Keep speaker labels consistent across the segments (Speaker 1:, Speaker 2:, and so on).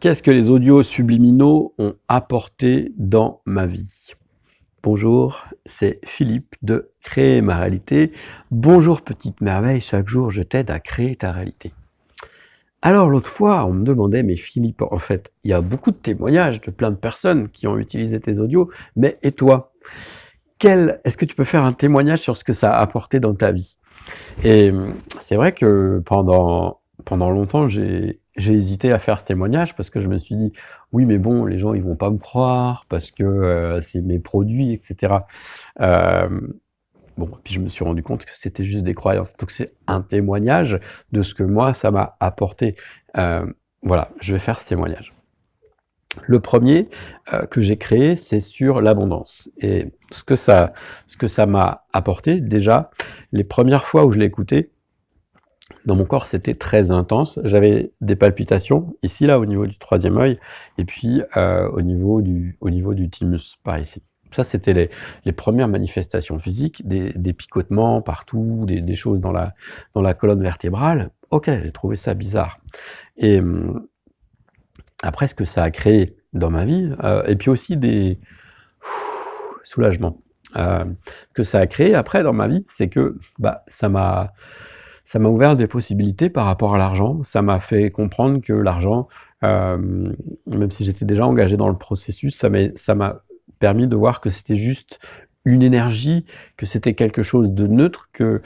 Speaker 1: Qu'est-ce que les audios subliminaux ont apporté dans ma vie? Bonjour, c'est Philippe de Créer ma réalité. Bonjour petite merveille, chaque jour je t'aide à créer ta réalité. Alors l'autre fois, on me demandait, mais Philippe, en fait, il y a beaucoup de témoignages de plein de personnes qui ont utilisé tes audios, mais et toi? Est-ce que tu peux faire un témoignage sur ce que ça a apporté dans ta vie? Et c'est vrai que pendant longtemps, j'ai hésité à faire ce témoignage parce que je me suis dit: «Oui, mais bon, les gens, ils vont pas me croire parce que, c'est mes produits et cetera». Bon, puis je me suis rendu compte que c'était juste des croyances. Donc c'est un témoignage de ce que moi, ça m'a apporté. Voilà, je vais faire ce témoignage. Le premier que j'ai créé, c'est sur l'abondance. Et ce que ça m'a apporté, déjà, les premières fois où je l'ai écouté, dans mon corps, c'était très intense. J'avais des palpitations, ici, là, au niveau du troisième œil, et puis au niveau du thymus, par ici. Ça, c'était les premières manifestations physiques, des picotements partout, des choses dans la colonne vertébrale. Ok, j'ai trouvé ça bizarre. Et après, ce que ça a créé dans ma vie, et puis aussi des soulagements. Que ça a créé après dans ma vie, c'est que ça m'a ouvert des possibilités par rapport à l'argent. Ça m'a fait comprendre que l'argent, même si j'étais déjà engagé dans le processus, ça m'a permis de voir que c'était juste une énergie, que c'était quelque chose de neutre, que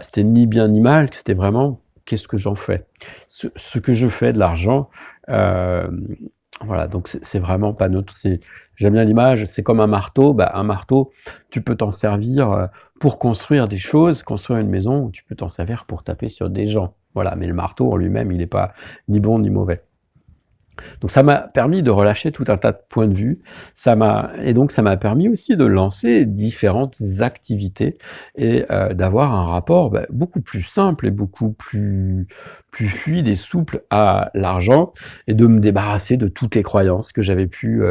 Speaker 1: c'était ni bien ni mal, que c'était vraiment qu'est-ce que j'en fais. Ce que je fais de l'argent, voilà, donc c'est vraiment pas neutre. J'aime bien l'image, c'est comme un marteau. Un marteau, tu peux t'en servir pour construire des choses, construire une maison, ou tu peux t'en servir pour taper sur des gens. Voilà, mais le marteau en lui-même, il n'est pas ni bon ni mauvais. Donc ça m'a permis de relâcher tout un tas de points de vue, et donc ça m'a permis aussi de lancer différentes activités et d'avoir un rapport beaucoup plus simple et beaucoup plus fluide et souple à l'argent, et de me débarrasser de toutes les croyances que j'avais pu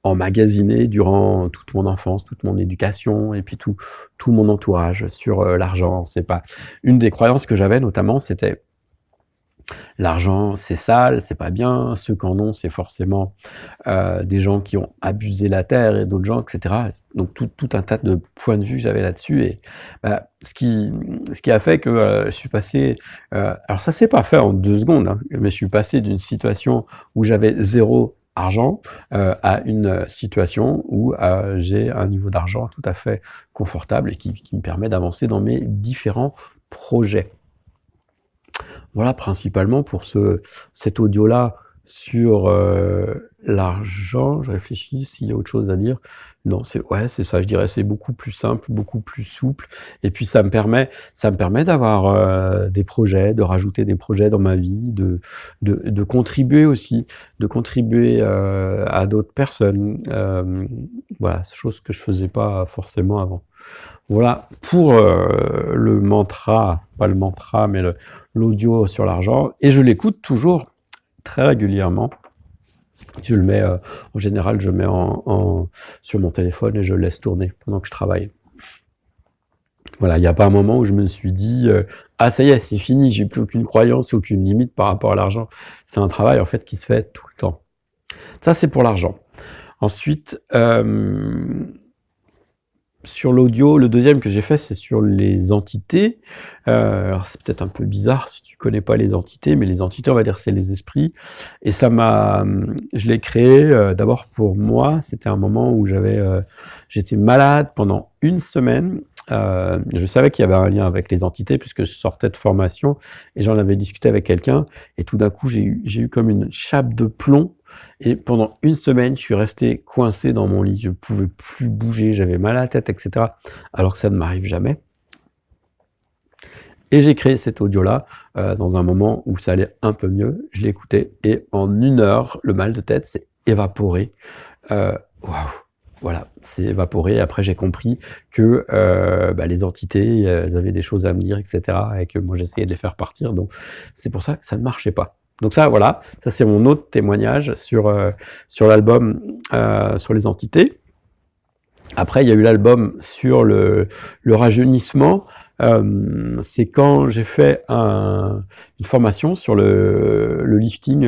Speaker 1: emmagasiner durant toute mon enfance, toute mon éducation, et puis tout mon entourage sur l'argent. C'est pas une des croyances que j'avais, notamment, c'était: l'argent, c'est sale, c'est pas bien. Ceux qui en ont, c'est forcément des gens qui ont abusé la terre, et d'autres gens, etc. Donc tout un tas de points de vue que j'avais là-dessus. Et ce qui a fait que je suis passé... alors ça s'est pas fait en 2 secondes, hein, mais je suis passé d'une situation où j'avais 0 argent à une situation où j'ai un niveau d'argent tout à fait confortable et qui me permet d'avancer dans mes différents projets. Voilà, principalement pour cet audio-là sur l'argent. Je réfléchis s'il y a autre chose à dire. Non, c'est ça, je dirais, c'est beaucoup plus simple, beaucoup plus souple. Et puis ça me permet d'avoir des projets, de rajouter des projets dans ma vie, de contribuer aussi, de contribuer à d'autres personnes. Voilà, chose que je faisais pas forcément avant. Voilà pour le mantra, pas le mantra, mais l'audio sur l'argent. Et je l'écoute toujours très régulièrement. Je le mets, en général, je mets sur mon téléphone et je le laisse tourner pendant que je travaille. Voilà, il n'y a pas un moment où je me suis dit ah, ça y est, c'est fini, j'ai plus aucune croyance, aucune limite par rapport à l'argent. C'est un travail en fait qui se fait tout le temps. Ça, c'est pour l'argent. Ensuite, sur l'audio, le deuxième que j'ai fait, c'est sur les entités. Alors c'est peut-être un peu bizarre si tu connais pas les entités, mais les entités, on va dire, c'est les esprits. Et je l'ai créé d'abord pour moi. C'était un moment où j'étais malade pendant 1 semaine. Je savais qu'il y avait un lien avec les entités puisque je sortais de formation et j'en avais discuté avec quelqu'un. Et tout d'un coup, j'ai eu comme une chape de plomb. Et pendant 1 semaine, je suis resté coincé dans mon lit. Je ne pouvais plus bouger, j'avais mal à la tête, etc. Alors que ça ne m'arrive jamais. Et j'ai créé cet audio-là dans un moment où ça allait un peu mieux. Je l'ai écouté et en 1 heure, le mal de tête s'est évaporé. Waouh! Voilà, c'est évaporé. Après, j'ai compris que les entités, elles avaient des choses à me dire, etc. Et que moi, j'essayais de les faire partir. Donc, c'est pour ça que ça ne marchait pas. Donc ça, voilà, ça c'est mon autre témoignage sur l'album sur les entités. Après, il y a eu l'album sur le rajeunissement. c'est quand j'ai fait une formation sur le lifting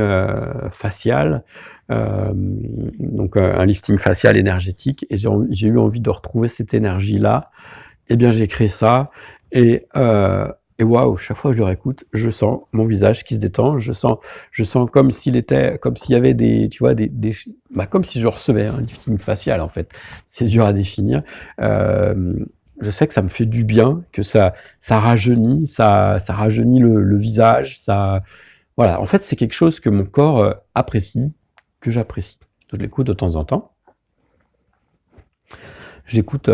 Speaker 1: facial, donc un lifting facial énergétique, et j'ai eu envie de retrouver cette énergie-là. Eh bien, j'ai créé ça, et waouh, chaque fois que je le réécoute, je sens mon visage qui se détend, je sens comme s'il y avait tu vois, comme si je recevais un lifting facial, en fait. C'est dur à définir. Je sais que ça me fait du bien, que ça rajeunit, ça rajeunit le visage, voilà. En fait, c'est quelque chose que mon corps apprécie, que j'apprécie. Je l'écoute de temps en temps. Je l'écoute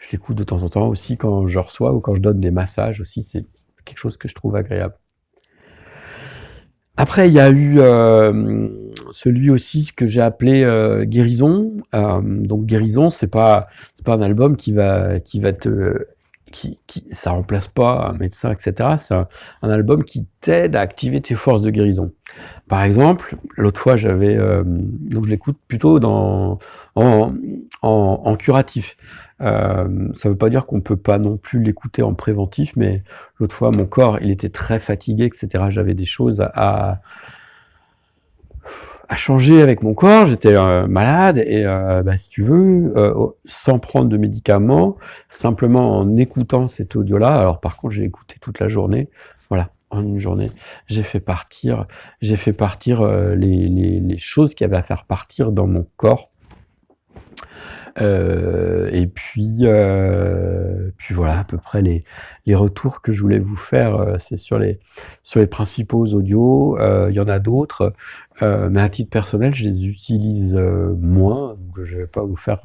Speaker 1: je l'écoute de temps en temps aussi quand je reçois ou quand je donne des massages aussi, c'est quelque chose que je trouve agréable. Après, il y a eu celui aussi que j'ai appelé Guérison. Donc Guérison, c'est pas un album qui va ça remplace pas un médecin, etc. C'est un album qui t'aide à activer tes forces de guérison. Par exemple, l'autre fois, donc je l'écoute plutôt en curatif. Ça veut pas dire qu'on peut pas non plus l'écouter en préventif, mais l'autre fois, mon corps, il était très fatigué, etc. J'avais des choses à changer avec mon corps, j'étais malade, et si tu veux, sans prendre de médicaments, simplement en écoutant cet audio-là, alors par contre, j'ai écouté toute la journée, voilà, en une journée, j'ai fait partir les choses qu'il y avait à faire partir dans mon corps. Et puis voilà à peu près les retours que je voulais vous faire, c'est sur les principaux audios. Il y en a d'autres, mais à titre personnel, je les utilise moins, donc je vais pas vous faire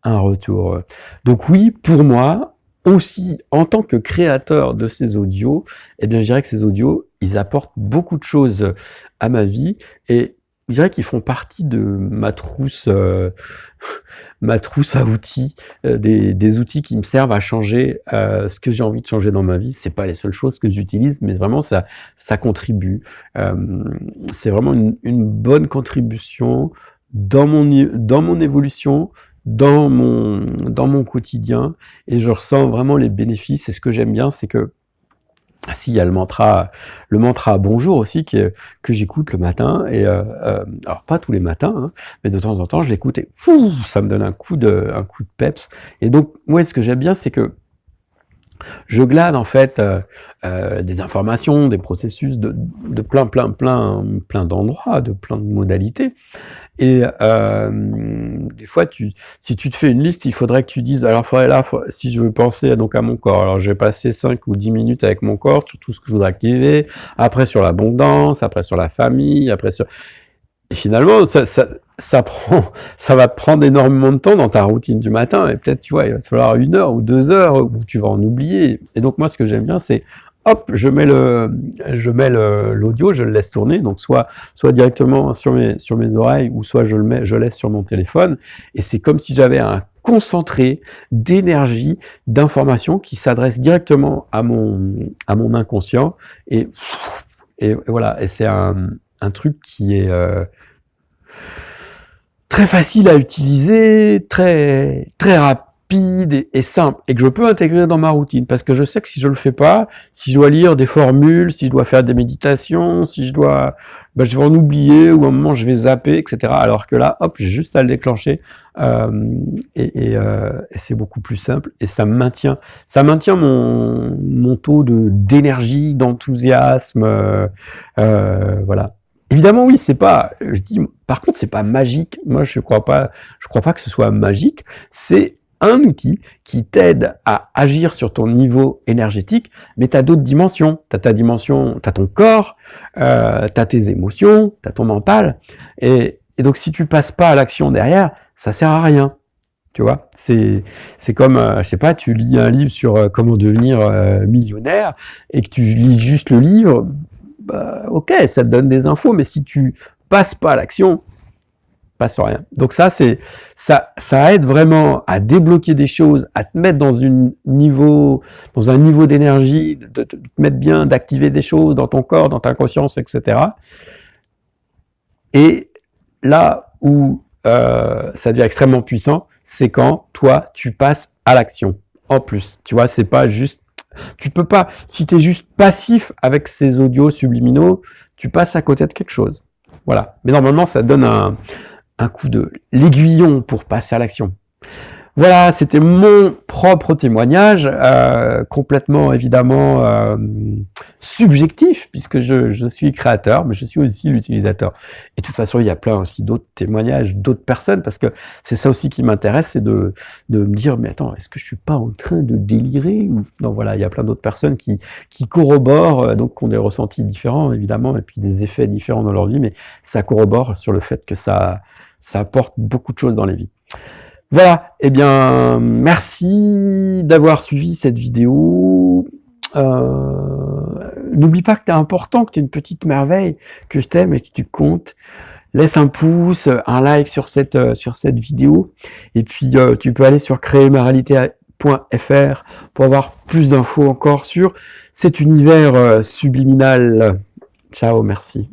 Speaker 1: un retour. Donc oui, pour moi, aussi, en tant que créateur de ces audios, eh bien, je dirais que ces audios, ils apportent beaucoup de choses à ma vie, et je dirais qu'ils font partie de ma trousse à outils, des outils qui me servent à changer ce que j'ai envie de changer dans ma vie. C'est pas les seules choses que j'utilise, mais vraiment ça contribue. C'est vraiment une bonne contribution dans mon évolution, dans mon quotidien, et je ressens vraiment les bénéfices. Et ce que j'aime bien, c'est que il y a le mantra bonjour aussi que j'écoute le matin, et alors pas tous les matins, hein, mais de temps en temps je l'écoute, et ça me donne un coup de peps. Et donc moi, ce que j'aime bien, c'est que je glane en fait des informations, des processus de plein d'endroits, de plein de modalités. Et des fois, si tu te fais une liste, il faudrait que tu dises, alors si je veux penser donc à mon corps, alors je vais passer 5 ou 10 minutes avec mon corps sur tout ce que je voudrais activer, après sur l'abondance, après sur la famille, après sur... Et finalement, ça va te prendre énormément de temps dans ta routine du matin, et peut-être, tu vois, il va te falloir 1 heure ou 2 heures où tu vas en oublier. Et donc moi, ce que j'aime bien, c'est hop, je mets l'audio, je le laisse tourner, donc soit directement sur mes oreilles, ou soit je laisse sur mon téléphone, et c'est comme si j'avais un concentré d'énergie, d'informations qui s'adresse directement à mon inconscient, et voilà. Et c'est un truc qui est très facile à utiliser, très très rapide et simple, et que je peux intégrer dans ma routine, parce que je sais que si je le fais pas, si je dois lire des formules, si je dois faire des méditations, si je dois, je vais en oublier, ou à un moment je vais zapper, etc. Alors que là, hop, j'ai juste à le déclencher, et c'est beaucoup plus simple, et ça maintient mon taux d'énergie, d'enthousiasme, voilà. Évidemment, oui, par contre, c'est pas magique. Moi, je crois pas que ce soit magique. C'est un outil qui t'aide à agir sur ton niveau énergétique, mais tu as d'autres dimensions. Tu as ta dimension, tu as ton corps, tu as tes émotions, tu as ton mental. Et donc, si tu passes pas à l'action derrière, ça sert à rien. Tu vois, c'est comme, je sais pas, tu lis un livre sur comment devenir millionnaire, et que tu lis juste le livre, ok, ça te donne des infos, mais si tu passes pas à l'action, passe rien. Donc ça aide vraiment à débloquer des choses, à te mettre dans un niveau d'énergie, de te mettre bien, d'activer des choses dans ton corps, dans ta conscience, etc. Et là où ça devient extrêmement puissant, c'est quand toi tu passes à l'action. en plus. Tu vois, c'est pas juste... Tu peux pas... Si tu es juste passif avec ces audios subliminaux, tu passes à côté de quelque chose. Voilà. Mais normalement, ça donne un coup de l'aiguillon pour passer à l'action. Voilà, c'était mon propre témoignage, complètement évidemment subjectif, puisque je suis créateur, mais je suis aussi l'utilisateur. Et de toute façon, il y a plein aussi d'autres témoignages, d'autres personnes, parce que c'est ça aussi qui m'intéresse, c'est de me dire, mais attends, est-ce que je suis pas en train de délirer ou... Non, voilà, il y a plein d'autres personnes qui corroborent, donc qui ont des ressentis différents, évidemment, et puis des effets différents dans leur vie, mais ça corrobore sur le fait que ça apporte beaucoup de choses dans les vies. Voilà, eh bien, merci d'avoir suivi cette vidéo. N'oublie pas que tu es important, que tu es une petite merveille, que je t'aime et que tu comptes. Laisse un pouce, un like sur cette vidéo. Et puis, tu peux aller sur créermaréalité.fr pour avoir plus d'infos encore sur cet univers subliminal. Ciao, merci.